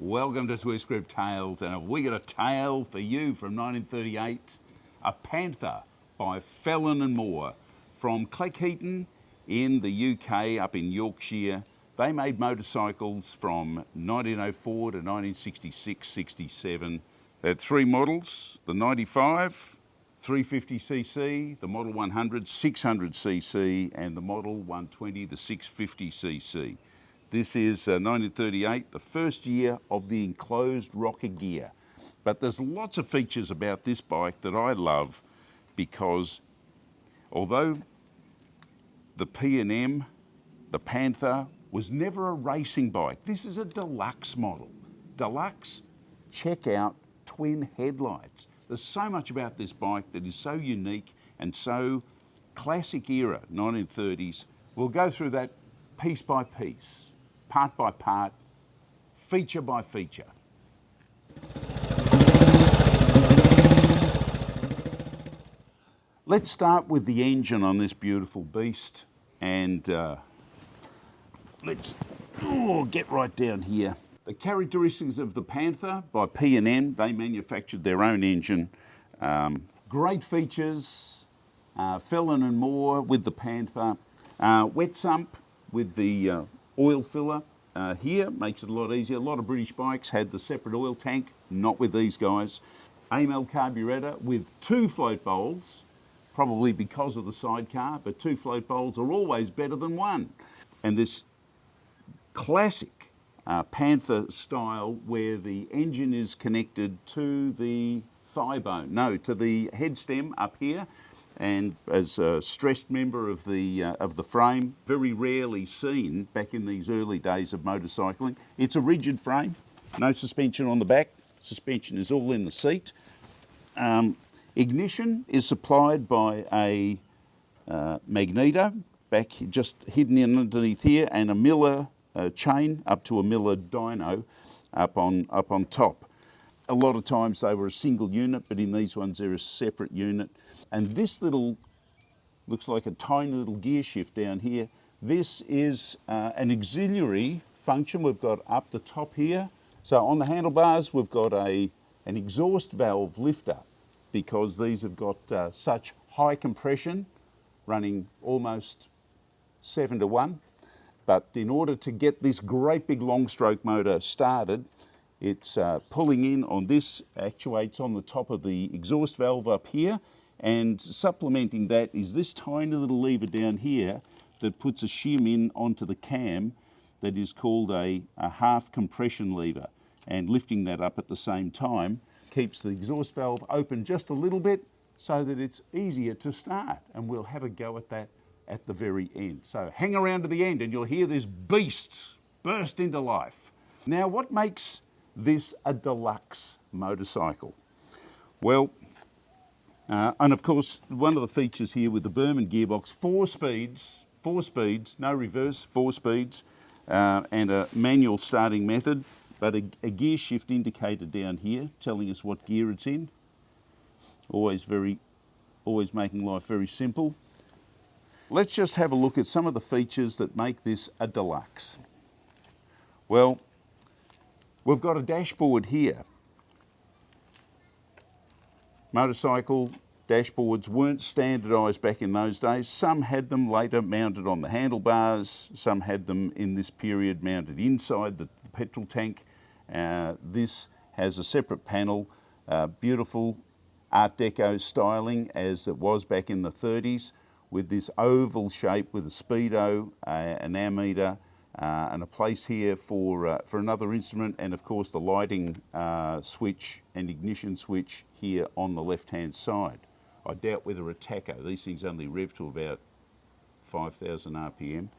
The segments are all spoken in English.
Welcome to Twist Grip Tales, and we got a tale for you from 1938, a Panther by Fellon and Moore from Cleckheaton in the UK, up in Yorkshire. They made motorcycles from 1904 to 1966-67. They had three models: the 95, 350cc, the Model 100, 600cc, and the Model 120, the 650cc. This is 1938, the first year of the enclosed rocker gear. But there's lots of features about this bike that I love, because although the P&M, the Panther, was never a racing bike, this is a deluxe model. Deluxe, check out twin headlights. There's so much about this bike that is so unique and so classic era, 1930s. We'll go through that piece by piece, part by part, feature by feature. Let's start with the engine on this beautiful beast, and let's get right down here. The characteristics of the Panther by P&M, they manufactured their own engine. Great features, Fellon and Moore with the Panther, wet sump with the oil filler here, makes it a lot easier. A lot of British bikes had the separate oil tank, not with these guys. AML carburetor with two float bowls, probably because of the sidecar, but two float bowls are always better than one. And this classic Panther style where the engine is connected to the thigh bone, no, to the head stem up here, and as a stressed member of the frame, very rarely seen back in these early days of motorcycling. It's a rigid frame, no suspension on the back. Suspension is all in the seat. Ignition is supplied by a magneto back just hidden in underneath here, and a Miller chain up to a Miller dyno up on top. A lot of times they were a single unit, but in these ones they're a separate unit. And this little, looks like a tiny little gear shift down here. This is an auxiliary function we've got up the top here. So on the handlebars we've got an exhaust valve lifter, because these have got such high compression, running almost 7-to-1. But in order to get this great big long stroke motor started, it's pulling in on this, actuates on the top of the exhaust valve up here, and supplementing that is this tiny little lever down here that puts a shim in onto the cam that is called a half compression lever, and lifting that up at the same time keeps the exhaust valve open just a little bit so that it's easier to start, and we'll have a go at that at the very end. So hang around to the end and you'll hear this beast burst into life. Now, what makes this a deluxe motorcycle? Well, and of course, one of the features here with the Berman gearbox, four speeds, no reverse, 4 speeds, and a manual starting method, but a gear shift indicator down here telling us what gear it's in. Always making life very simple. Let's just have a look at some of the features that make this a deluxe. Well, we've got a dashboard here. Motorcycle dashboards weren't standardised back in those days. Some had them later mounted on the handlebars. Some had them in this period mounted inside the petrol tank. This has a separate panel, beautiful Art Deco styling as it was back in the 30s, with this oval shape with a speedo, an ammeter, and a place here for another instrument, and of course the lighting switch and ignition switch here on the left-hand side. I doubt whether a tacho, these things only rev to about 5,000 RPM.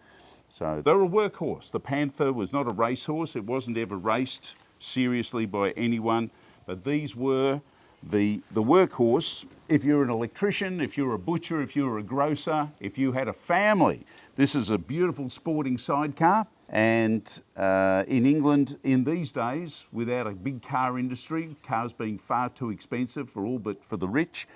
So they're a workhorse. The Panther was not a racehorse. It wasn't ever raced seriously by anyone, but these were the workhorse. If you're an electrician, if you're a butcher, if you're a grocer, if you had a family, this is a beautiful sporting sidecar. And in England in these days, without a big car industry, cars being far too expensive for all but for the rich,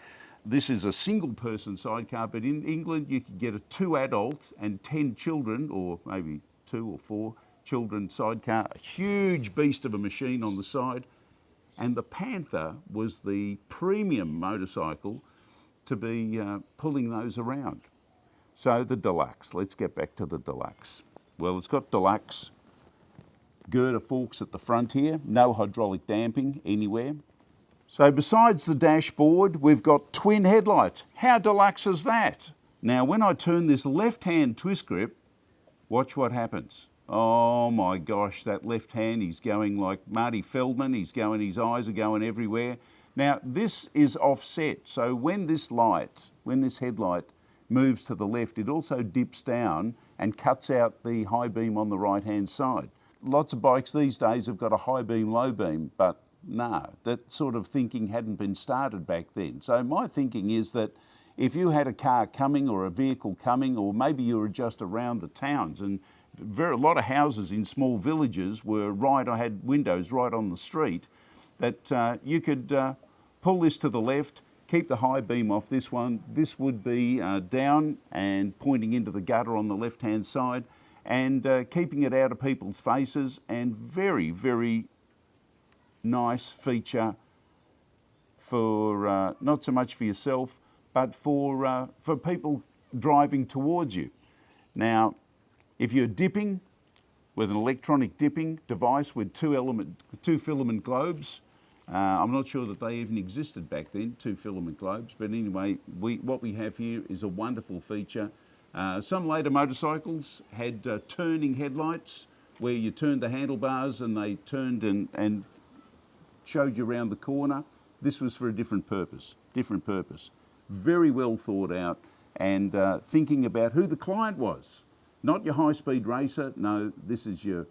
this is a single person sidecar, but in England you could get a 2 adults and 10 children, or maybe 2 or 4, children sidecar, a huge beast of a machine on the side. And the Panther was the premium motorcycle to be pulling those around. So the Deluxe, let's get back to the Deluxe. Well, it's got Deluxe girder forks at the front here, no hydraulic damping anywhere. So besides the dashboard, we've got twin headlights. How deluxe is that? Now, when I turn this left-hand twist grip, watch what happens. Oh my gosh, that left hand, he's going like Marty Feldman, his eyes are going everywhere. Now, this is offset, so when this headlight moves to the left, it also dips down and cuts out the high beam on the right-hand side. Lots of bikes these days have got a high beam, low beam, but no, that sort of thinking hadn't been started back then. So my thinking is that if you had a car coming or a vehicle coming, or maybe you were just around the towns, and a lot of houses in small villages had windows right on the street, that you could pull this to the left, keep the high beam off this one. This would be down and pointing into the gutter on the left-hand side, and keeping it out of people's faces, and very, very nice feature for not so much for yourself, but for people driving towards you. Now, if you're dipping with an electronic dipping device with two filament globes, I'm not sure that they even existed back then, two filament globes, but anyway, what we have here is a wonderful feature. Some later motorcycles had turning headlights where you turned the handlebars and they turned and showed you around the corner. This was for a different purpose. Very well thought out, and thinking about who the client was. Not your high-speed racer, no, this is your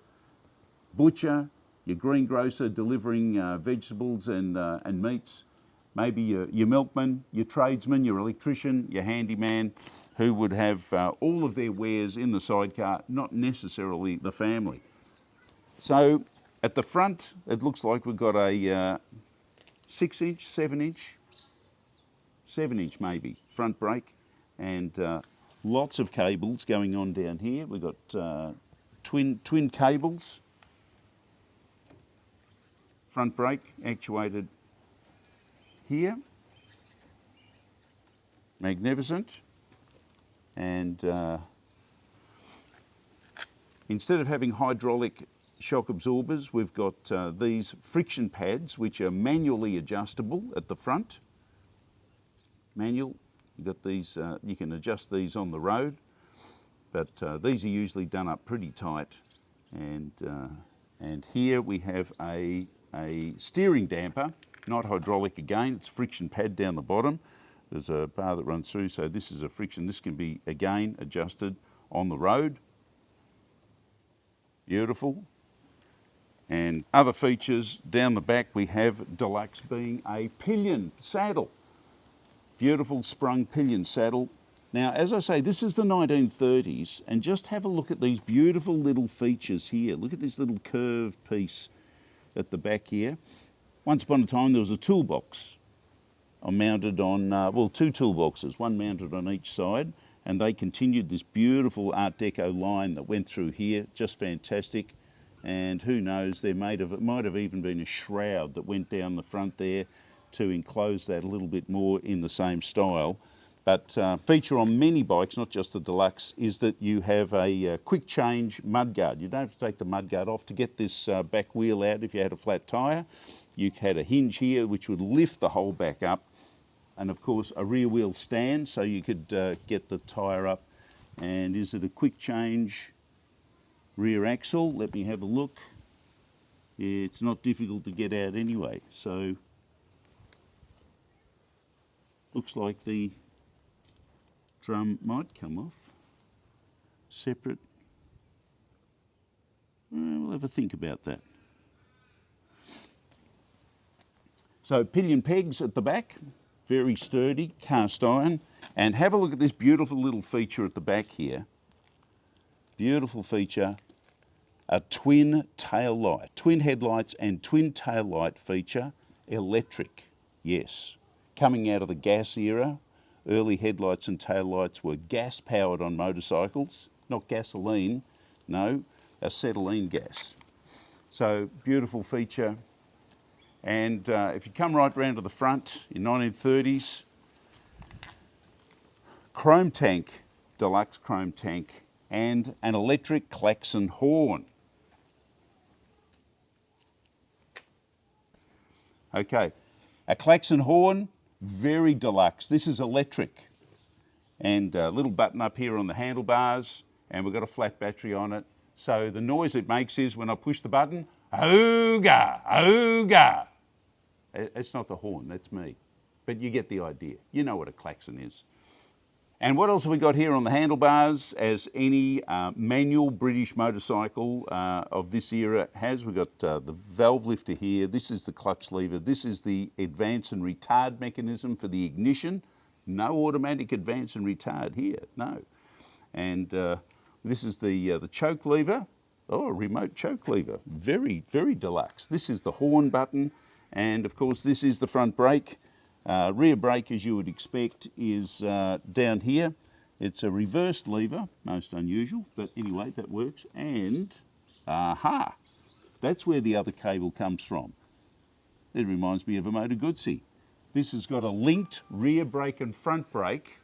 butcher, your greengrocer delivering vegetables and meats, maybe your milkman, your tradesman, your electrician, your handyman, who would have all of their wares in the sidecar, not necessarily the family. So at the front, it looks like we've got a 6-inch, 7-inch, 7-inch maybe, front brake, and lots of cables going on down here. We've got twin cables, front brake actuated here, magnificent. And instead of having hydraulic shock absorbers, we've got these friction pads which are manually adjustable at the front. Manual, you've got these, you can adjust these on the road, but these are usually done up pretty tight. And here we have a steering damper, not hydraulic again, it's friction pad down the bottom. There's a bar that runs through, so this is a friction. This can be, again, adjusted on the road. Beautiful. And other features down the back, we have Deluxe being a pillion saddle. Beautiful sprung pillion saddle. Now, as I say, this is the 1930s, and just have a look at these beautiful little features here. Look at this little curved piece at the back here. Once upon a time, there was a toolbox mounted on, two toolboxes, one mounted on each side, and they continued this beautiful Art Deco line that went through here, just fantastic. And who knows, it might have even been a shroud that went down the front there to enclose that a little bit more in the same style. But feature on many bikes, not just the Deluxe, is that you have a quick change mudguard. You don't have to take the mudguard off to get this back wheel out if you had a flat tyre. You had a hinge here which would lift the whole back up, and of course a rear wheel stand so you could get the tyre up. And is it a quick change rear axle? Let me have a look. It's not difficult to get out anyway, so looks like the drum might come off separate. We'll have a think about that. So pillion pegs at the back, very sturdy, cast iron. And have a look at this beautiful little feature at the back here. Beautiful feature, a twin tail light, twin headlights and twin tail light feature, electric, yes. Coming out of the gas era, early headlights and tail lights were gas powered on motorcycles, not gasoline, no. acetylene gas. So beautiful feature. And if you come right round to the front, in 1930s, chrome tank, deluxe chrome tank, and an electric klaxon horn. Okay, a klaxon horn, very deluxe. This is electric. And a little button up here on the handlebars, and we've got a flat battery on it. So the noise it makes is when I push the button, ooga, ooga. It's not the horn, that's me. But you get the idea. You know what a klaxon is. And what else have we got here on the handlebars, as any manual British motorcycle of this era has? We've got the valve lifter here. This is the clutch lever. This is the advance and retard mechanism for the ignition. No automatic advance and retard here, no. And this is the choke lever. Oh, a remote choke lever. Very, very deluxe. This is the horn button. And of course, this is the front brake. Rear brake, as you would expect, is down here. It's a reversed lever, most unusual, but anyway, that works. And, aha, that's where the other cable comes from. It reminds me of a Moto Guzzi. This has got a linked rear brake and front brake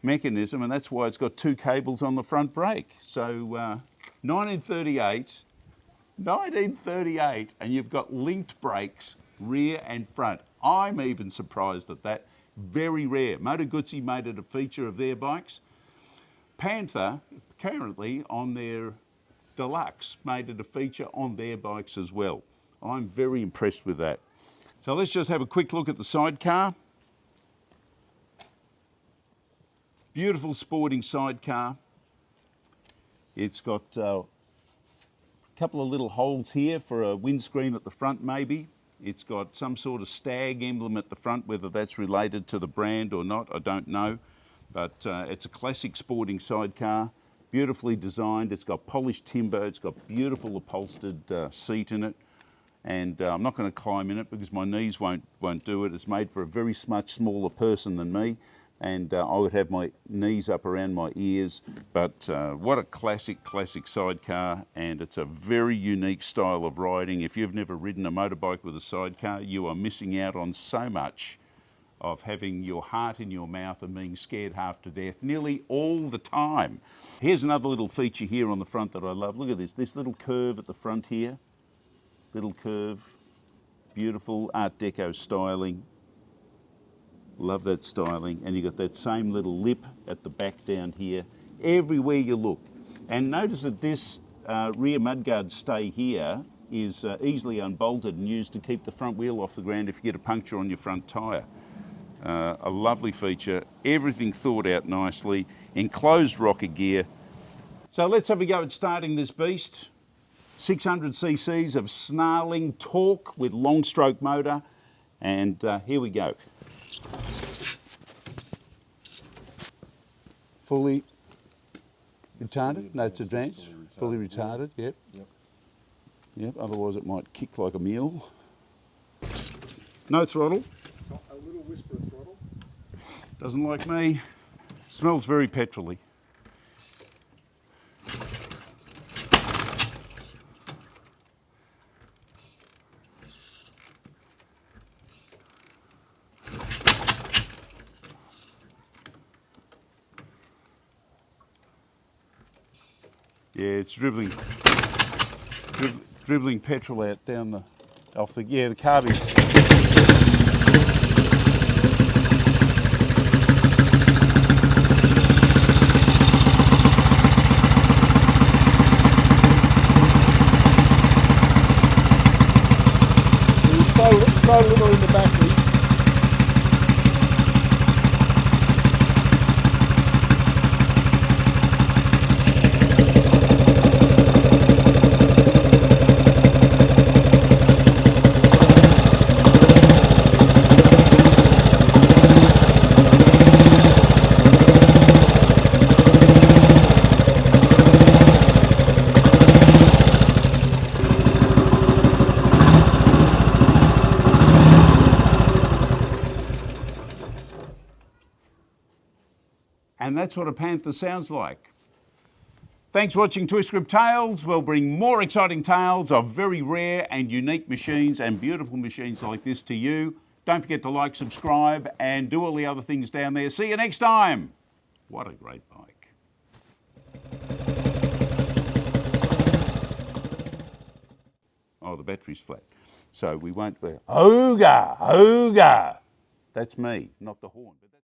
mechanism, and that's why it's got two cables on the front brake. So 1938, and you've got linked brakes, rear and front. I'm even surprised at that. Very rare. Moto Guzzi made it a feature of their bikes. Panther, currently on their Deluxe, made it a feature on their bikes as well. I'm very impressed with that. So let's just have a quick look at the sidecar. Beautiful sporting sidecar. It's got a couple of little holes here for a windscreen at the front maybe. It's got some sort of stag emblem at the front, whether that's related to the brand or not, I don't know. But it's a classic sporting sidecar, beautifully designed. It's got polished timber, it's got beautiful upholstered seat in it. And I'm not going to climb in it because my knees won't do it. It's made for a very much smaller person than me, and I would have my knees up around my ears. But what a classic sidecar, and it's a very unique style of riding. If you've never ridden a motorbike with a sidecar, you are missing out on so much of having your heart in your mouth and being scared half to death nearly all the time. Here's another little feature here on the front that I love. Look at this little curve at the front here. Little curve, beautiful Art Deco styling. Love that styling. And you've got that same little lip at the back down here, everywhere you look. And notice that this rear mudguard stay here is easily unbolted and used to keep the front wheel off the ground if you get a puncture on your front tyre. A lovely feature, everything thought out nicely, enclosed rocker gear. So let's have a go at starting this beast. 600 cc's of snarling torque with long stroke motor, and here we go. Fully retarded? No, it's advanced. Fully retarded, yep. Yep, otherwise it might kick like a mule. No throttle. A little whisper of throttle. Doesn't like me. Smells very petrol-y. Yeah, it's dribbling petrol out down the the carbies. There's so little in the battery. And that's what a Panther sounds like. Thanks for watching Twist Grip Tales. We'll bring more exciting tales of very rare and unique machines and beautiful machines like this to you. Don't forget to like, subscribe, and do all the other things down there. See you next time. What a great bike. Oh, the battery's flat. So we won't... Ooga, ooga. That's me, not the horn.